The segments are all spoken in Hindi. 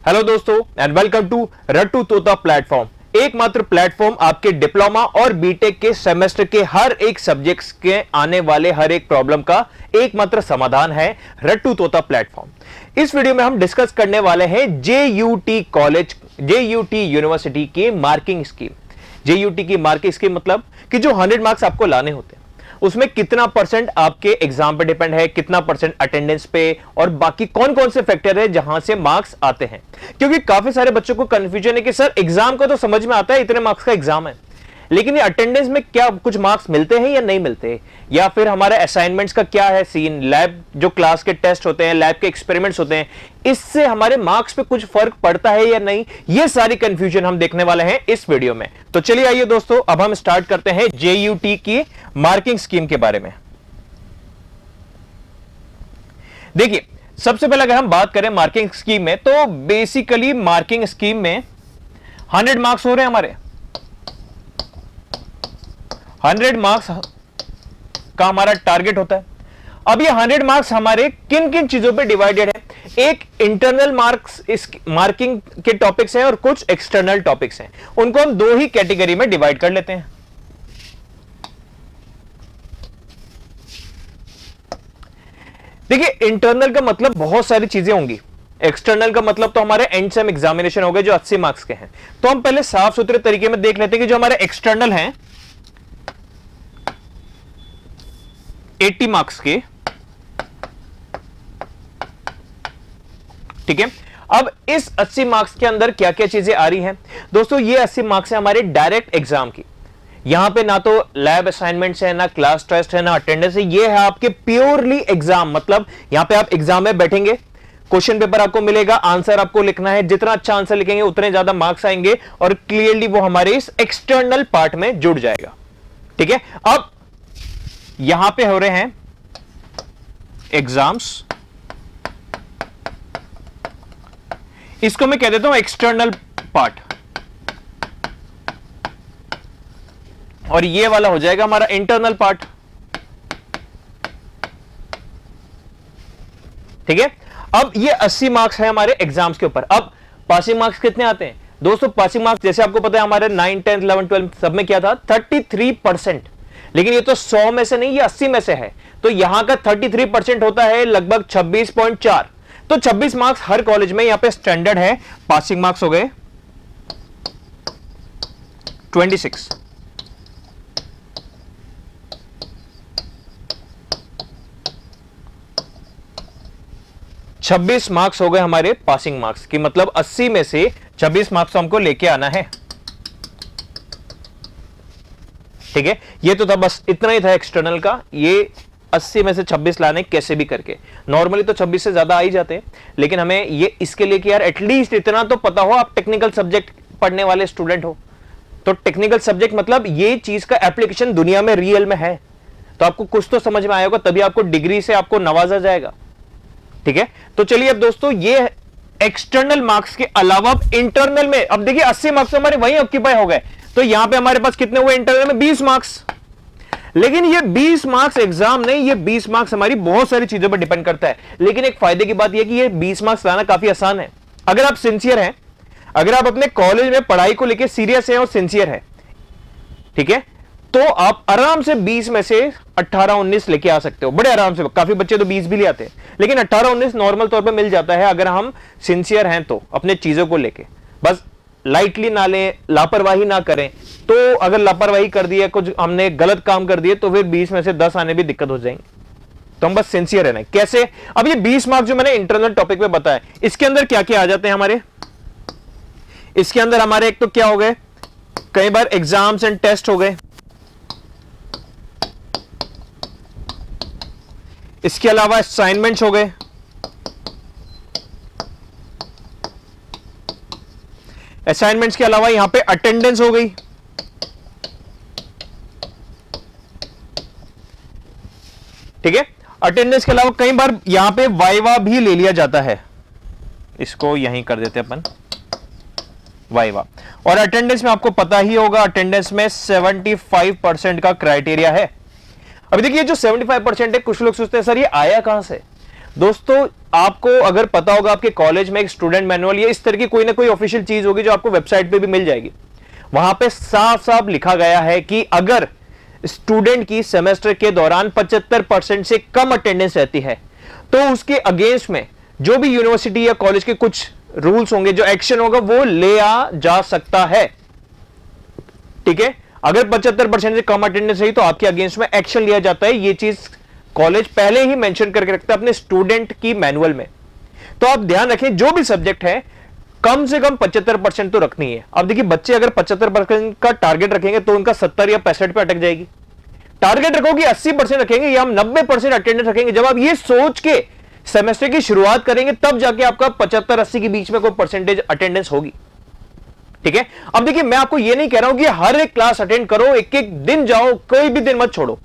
हेलो दोस्तों एंड वेलकम टू रट्टू तोता प्लेटफॉर्म, एकमात्र प्लेटफॉर्म आपके डिप्लोमा और बीटेक के सेमेस्टर के हर एक सब्जेक्ट्स के आने वाले हर एक प्रॉब्लम का एकमात्र समाधान है रट्टू तोता प्लेटफॉर्म। इस वीडियो में हम डिस्कस करने वाले हैं जेयूटी कॉलेज, जेयूटी यूनिवर्सिटी की मार्किंग स्कीम। जेयूटी की मार्किंग स्कीम मतलब कि जो 100 मार्क्स आपको लाने होते हैं उसमें कितना परसेंट आपके एग्जाम पे डिपेंड है, कितना परसेंट अटेंडेंस पे, और बाकी कौन कौन से फैक्टर है जहां से मार्क्स आते हैं। क्योंकि काफी सारे बच्चों को कंफ्यूजन है कि सर एग्जाम का तो समझ में आता है इतने मार्क्स का एग्जाम है, लेकिन ये अटेंडेंस में क्या कुछ मार्क्स मिलते हैं या नहीं मिलते, या फिर हमारे असाइनमेंट्स का क्या है सीन, लैब जो क्लास के टेस्ट होते हैं, लैब के एक्सपेरिमेंट्स होते हैं, इससे हमारे मार्क्स पे कुछ फर्क पड़ता है या नहीं, ये सारी कंफ्यूजन हम देखने वाले हैं इस वीडियो में। तो चलिए आइए दोस्तों, अब हम स्टार्ट करते हैं जेयूटी की मार्किंग स्कीम के बारे में। देखिए, सबसे पहले अगर हम बात करें मार्किंग स्कीम में, तो बेसिकली मार्किंग स्कीम में 100 मार्क्स हो रहे हैं हमारे। 100 मार्क्स का हमारा टारगेट होता है। अब ये 100 मार्क्स हमारे किन किन चीजों पे डिवाइडेड है? एक इंटरनल मार्क्स इस मार्किंग के टॉपिक्स हैं और कुछ एक्सटर्नल टॉपिक्स हैं। उनको हम दो ही कैटेगरी में डिवाइड कर लेते हैं। देखिए, इंटरनल का मतलब बहुत सारी चीजें होंगी, एक्सटर्नल का मतलब तो हमारे एंड सेम एग्जामिनेशन हो गए जो 80 मार्क्स के हैं। तो हम पहले साफ सुथरे तरीके में देख लेते हैं कि जो हमारे एक्सटर्नल हैं 80 मार्क्स के, ठीक है। अब इस 80 मार्क्स के अंदर क्या क्या चीजें आ रही हैं दोस्तों? ये 80 मार्क्स है हमारे डायरेक्ट एग्जाम की। यहां पे ना तो लैब असाइनमेंट्स है, ना क्लास टेस्ट है, ना अटेंडेंस है। ये है आपके प्योरली एग्जाम, मतलब यहां पे आप एग्जाम में बैठेंगे, क्वेश्चन पेपर आपको मिलेगा, आंसर आपको लिखना है। जितना अच्छा आंसर लिखेंगे उतने ज्यादा मार्क्स आएंगे और क्लियरली वो हमारे इस एक्सटर्नल पार्ट में जुड़ जाएगा, ठीक है। अब यहां पे हो रहे हैं एग्जाम्स, इसको मैं कह देता हूं एक्सटर्नल पार्ट, और ये वाला हो जाएगा हमारा इंटरनल पार्ट, ठीक है। अब ये 80 मार्क्स है हमारे एग्जाम्स के ऊपर। अब पासिंग मार्क्स कितने आते हैं दोस्तों? पासिंग मार्क्स जैसे आपको पता है हमारे 9, 10, 11, 12 सब में क्या था, 33%। लेकिन ये तो 100 में से नहीं, ये 80 में से है। तो यहां का 33% होता है लगभग 26.4। तो 26 मार्क्स हर कॉलेज में यहां पे स्टैंडर्ड है। पासिंग मार्क्स हो गए 26, छब्बीस मार्क्स हो गए हमारे पासिंग मार्क्स की, मतलब 80 में से 26 मार्क्स हमको लेके आना है, ठीक है। ये तो था, बस इतना ही था एक्सटर्नल का। ये 80 में से 26 लाने कैसे भी करके, नॉर्मली तो 26 से ज्यादा आ ही जाते हैं, लेकिन हमें ये इसके लिए कि यार एटलीस्ट इतना तो पता हो, आप टेक्निकल सब्जेक्ट पढ़ने वाले स्टूडेंट हो, तो टेक्निकल सब्जेक्ट मतलब ये चीज का एप्लीकेशन दुनिया में रियल में है, तो आपको कुछ तो समझ में आया होगा, तभी आपको डिग्री से आपको नवाजा जाएगा, ठीक है। तो चलिए अब दोस्तों, ये एक्सटर्नल मार्क्स के अलावा इंटरनल में, अब देखिए 80 मार्क्स हमारे वहीं ऑक्यूपाई हो गए, तो यहां पे हमारे पास कितने हुए इंटरनल में? 20 मार्क्स। लेकिन ये 20 मार्क्स एग्जाम नहीं, ये 20 मार्क्स हमारी बहुत सारी चीजों पर डिपेंड करता है। लेकिन एक फायदे की बात यह कि ये 20 मार्क्स लाना काफी आसान है अगर आप सिंसियर हैं, अगर आप अपने कॉलेज में पढ़ाई को लेकर सीरियस हैं और सिंसियर है, ठीक है, तो आप आराम से 20 में से 18-19 लेके आ सकते हो, बड़े आराम से। काफी बच्चे तो 20 भी ले आते हैं, लेकिन 18-19 नॉर्मल तौर पे मिल जाता है अगर हम सिंसियर हैं तो, अपने चीजों को लेके। बस लाइटली ना लें, लापरवाही ना करें। तो अगर लापरवाही कर दी है, कुछ हमने गलत काम कर दिए, तो फिर 20 में से 10 आने भी दिक्कत हो जाएंगे। तो हम बस सिंसियर रहना। कैसे? अब ये 20 मार्क्स जो मैंने इंटरनल टॉपिक में बताया, इसके अंदर क्या क्या आ जाते हैं हमारे? इसके अंदर हमारे एक तो क्या हो गए, कई बार एग्जाम्स एंड टेस्ट हो गए, इसके अलावा असाइनमेंट्स हो गए, असाइनमेंट्स के अलावा यहां पे अटेंडेंस हो गई, ठीक है। अटेंडेंस के अलावा कई बार यहां पे वाइवा भी ले लिया जाता है, इसको यहीं कर देते अपन वाइवा। और अटेंडेंस में आपको पता ही होगा, अटेंडेंस में 75% का क्राइटेरिया है। अभी देखिए, जो 75% है, कुछ लोग सोचते हैं सर ये आया कहां से? दोस्तों आपको अगर पता होगा आपके कॉलेज में एक स्टूडेंट मैनुअल या इस तरह की कोई ना कोई ऑफिशियल चीज होगी जो आपको वेबसाइट पे भी मिल जाएगी, वहां पे साफ साफ लिखा गया है कि अगर स्टूडेंट की सेमेस्टर के दौरान 75% से कम अटेंडेंस रहती है तो उसके अगेंस्ट में जो भी यूनिवर्सिटी या कॉलेज के कुछ रूल्स होंगे, जो एक्शन होगा वो लिया जा सकता है। ठीक है, अगर 75% से कम अटेंडेंस रही तो आपके अगेंस्ट में एक्शन लिया जाता है। ये चीज कॉलेज पहले ही मेंशन करके रखता है अपने स्टूडेंट की मैनुअल में। तो आप ध्यान रखें, जो भी सब्जेक्ट है कम से कम 75% तो रखनी है। अब देखिए, बच्चे अगर 75% का टारगेट रखेंगे तो उनका 70 या 65 पे अटक जाएगी। टारगेट रखो कि 80% रखेंगे या हम 90% अटेंडेंस रखेंगे। जब आप ये सोच के सेमेस्टर की शुरुआत करेंगे तब जाके आपका 75-80 के बीच में कोई परसेंटेज अटेंडेंस होगी। ठीक है, अब देखिए, मैं आपको ये नहीं कह रहा हूं कि हर एक क्लास अटेंड करो, एक एक दिन जाओ, कोई भी दिन मत छोड़ो।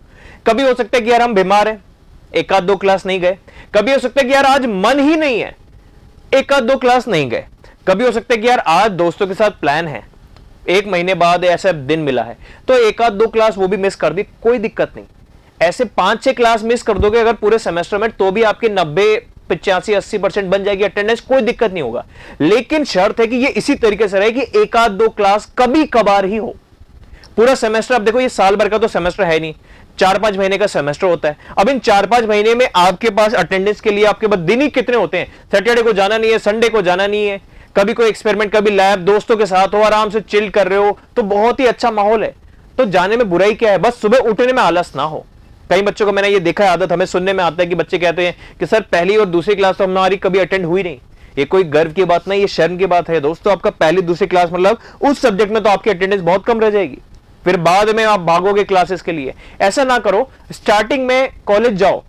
कभी हो सकता है कि यार हम बीमार हैं, एक आध दो क्लास नहीं गए। कभी हो सकता है कि यार आज मन ही नहीं है, एक आध दो क्लास नहीं गए। कभी हो सकता है कि यार आज दोस्तों के साथ प्लान है, 1 महीने बाद ऐसा दिन मिला है तो एक आध दो क्लास वो भी मिस कर दी, कोई दिक्कत नहीं। ऐसे 5-6 क्लास मिस कर दोगे अगर पूरे सेमेस्टर में तो भी आपके 90-85-80% बन जाएगी अटेंडेंस, कोई दिक्कत नहीं होगा। लेकिन शर्त है कि ये इसी तरीके से रहे कि एक आध दो क्लास कभी कभार ही हो। पूरा सेमेस्टर, अब देखो ये साल भर का तो सेमेस्टर है नहीं, 4-5 महीने का सेमेस्टर होता है। अब इन 4-5 महीने में आपके पास अटेंडेंस के लिए आपके पास दिन ही कितने होते हैं? सैटरडे को जाना नहीं है, संडे को जाना नहीं है, कभी कोई एक्सपेरिमेंट, कभी लैब, दोस्तों के साथ हो, आराम से चिल कर रहे हो तो बहुत ही अच्छा माहौल है। तो जाने में बुराई क्या है? बस सुबह उठने में आलस ना हो। कई बच्चों को मैंने ये देखा है, आदत हमें सुनने में आता है कि बच्चे कहते हैं कि सर पहली और दूसरी क्लास तो हमारी कभी अटेंड हुई नहीं। ये कोई गर्व की बात नहीं, ये शर्म की बात है दोस्तों। आपका पहली दूसरी क्लास मतलब उस सब्जेक्ट में तो आपकी अटेंडेंस बहुत कम रह जाएगी, फिर बाद में आप भागोगे क्लासेस के लिए। ऐसा ना करो, स्टार्टिंग में कॉलेज जाओ,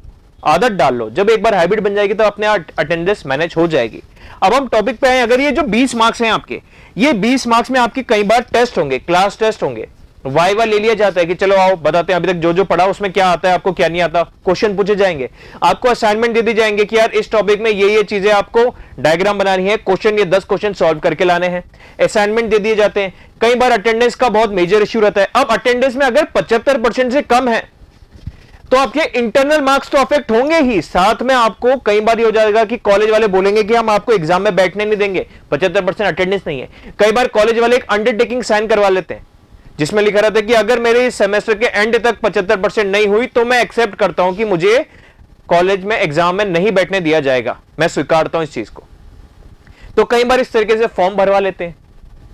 आदत डाल लो, जब एक बार हैबिट बन जाएगी तो अपने अटेंडेंस मैनेज हो जाएगी। अब हम टॉपिक पे आए, अगर ये जो 20 मार्क्स हैं आपके, ये 20 मार्क्स में आपके कई बार टेस्ट होंगे, क्लास टेस्ट होंगे, वाइवा ले लिया जाता है कि चलो आओ बताते हैं अभी तक जो जो पढ़ा उसमें क्या आता है, आपको क्या नहीं आता, क्वेश्चन पूछे जाएंगे, आपको असाइनमेंट दे दी जाएंगे कि यार इस टॉपिक में ये चीजें आपको डायग्राम बनानी है, क्वेश्चन ये 10 क्वेश्चन सॉल्व करके लाने हैं, असाइनमेंट दे दिए जाते हैं। कई बार अटेंडेंस का बहुत मेजर इश्यू रहता है। अब अटेंडेंस में अगर 75% से कम है तो आपके इंटरनल मार्क्स तो अफेक्ट होंगे ही, साथ में आपको कई बार ये हो जाएगा कि कॉलेज वाले बोलेंगे कि हम आपको एग्जाम में बैठने नहीं देंगे, 75% अटेंडेंस नहीं है। कई बार कॉलेज वाले एक अंडरटेकिंग साइन करवा लेते हैं जिसमें लिखा रहता है कि अगर मेरे इस सेमेस्टर के एंड तक 75% नहीं हुई तो मैं एक्सेप्ट करता हूं कि मुझे कॉलेज में एग्जाम में नहीं बैठने दिया जाएगा, मैं स्वीकारता हूं इस चीज को। तो कई बार इस तरीके से फॉर्म भरवा लेते हैं।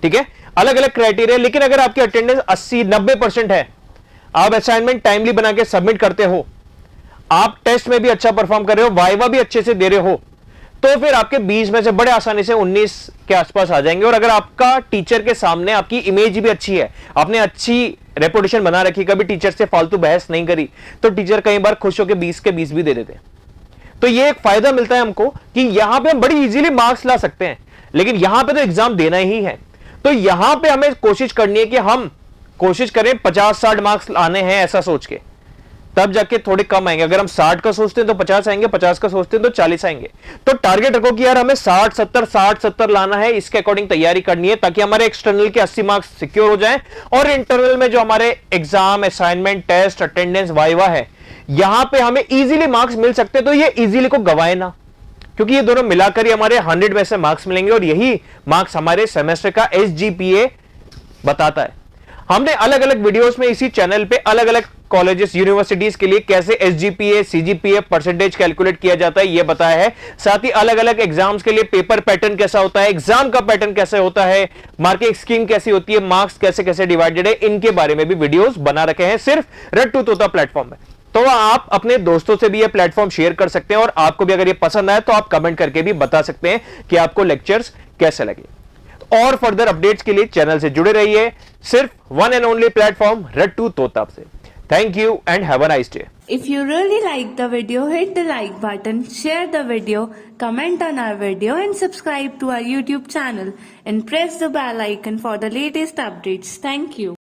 ठीक है, अलग अलग क्राइटेरिया। लेकिन अगर आपकी अटेंडेंस 80-90% है, आप असाइनमेंट टाइमली बना के सबमिट करते हो, आप टेस्ट में भी अच्छा परफॉर्म कर रहे हो, वाइवा भी अच्छे से दे रहे हो, तो फिर आपके 20 में से बड़े आसानी से 19 के आसपास आ जाएंगे। और अगर आपका टीचर के सामने आपकी इमेज भी अच्छी है, आपने अच्छी रेपुटेशन बना रखी, कभी टीचर से फालतू बहस नहीं करी, तो टीचर कई बार खुश होकर 20 के 20 भी दे देते हैं। तो ये एक फायदा मिलता है हमको कि यहां पे हम बड़ी इजीली मार्क्स ला सकते हैं, लेकिन यहां पे तो एग्जाम देना ही है। तो यहां पे हमें कोशिश करनी है कि हम कोशिश करें 50-60 मार्क्स लाने हैं, ऐसा सोच के, तब जाके थोड़े कम आएंगे। अगर हम 60 का सोचते हैं तो 50 आएंगे, 50 का सोचते हैं तो 40 आएंगे। तो टारगेट रखो कि यार हमें 60-70 लाना है, इसके अकॉर्डिंग तैयारी करनी है ताकि हमारे एक्सटर्नल के 80 मार्क्स सिक्योर हो जाएं और इंटरनल में जो हमारे exam, assignment, test, attendance, viva है, यहां पे हमें इजीली मार्क्स मिल सकते हैं। तो ये इजीली को गवाए ना, क्योंकि ये दोनों मिलाकर ही हमारे 100 में से मार्क्स मिलेंगे और यही मार्क्स हमारे सेमेस्टर का SGPA बताता है। हमने अलग अलग वीडियोस में इसी चैनल पे अलग अलग कॉलेजेस, यूनिवर्सिटीज के लिए कैसे SGPA, CGPA परसेंटेज कैलकुलेट किया जाता है ये बताया है। साथ ही अलग अलग एग्जाम्स के लिए पेपर पैटर्न कैसा होता है, एग्जाम का पैटर्न कैसे होता है, मार्किंग स्कीम कैसी होती है, मार्क्स कैसे कैसे डिवाइडेड है, इनके बारे में भी वीडियोस बना रखे हैं सिर्फ रेड टू तोता प्लेटफॉर्म में। तो आप अपने दोस्तों से भी ये प्लेटफॉर्म शेयर कर सकते हैं और आपको भी अगर ये पसंद आए तो आप कमेंट करके भी बता सकते हैं कि आपको लेक्चर्स कैसे लगे। और फर्दर अपडेट्स के लिए चैनल से जुड़े रहिए, सिर्फ one and only platform red to तोता से। Thank you and have a nice day. If you really like the video, hit the like button, share the video, comment on our video and subscribe to our YouTube channel and press the bell icon for the latest updates. Thank you.